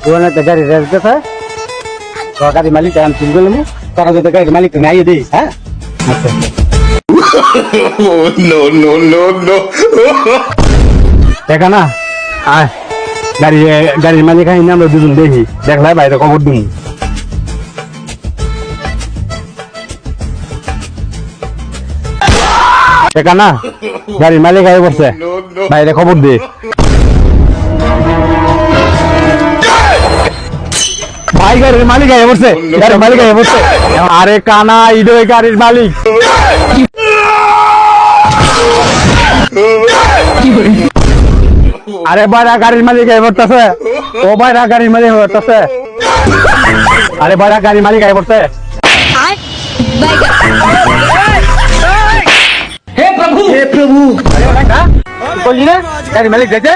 ওখানে তো গাড়ি রেস্ট দিতে তো গাড়ি মালিক আমি চিন করলাম তোরা যদি গাড়ির মালিক তুমি আইয়ে দিই হ্যাঁ আচ্ছা no, no, no, no. দেখা না আয় গাড়ির মালিক আইনি আমরা দুজন দেখি দেখলাই বাইরে খবর দিন দেখা না গাড়ির মালিক আই বসছে বাইরে খবর দে ভাই গাড়ির মালিক আই বসছে গাড়ির মালিক আই বসছে আরে কানা ইডো গাড়ির মালিক আরে বাইরা গাড়ির মালিক আই বসতেছে ও বাইরা গাড়ির মালিক বসতেছে আরে বাইরা গাড়ির মালিক আই বসছে हे प्रभु हे प्रभु अरे बेटा बोलिए ना गाड़ी मालिक देते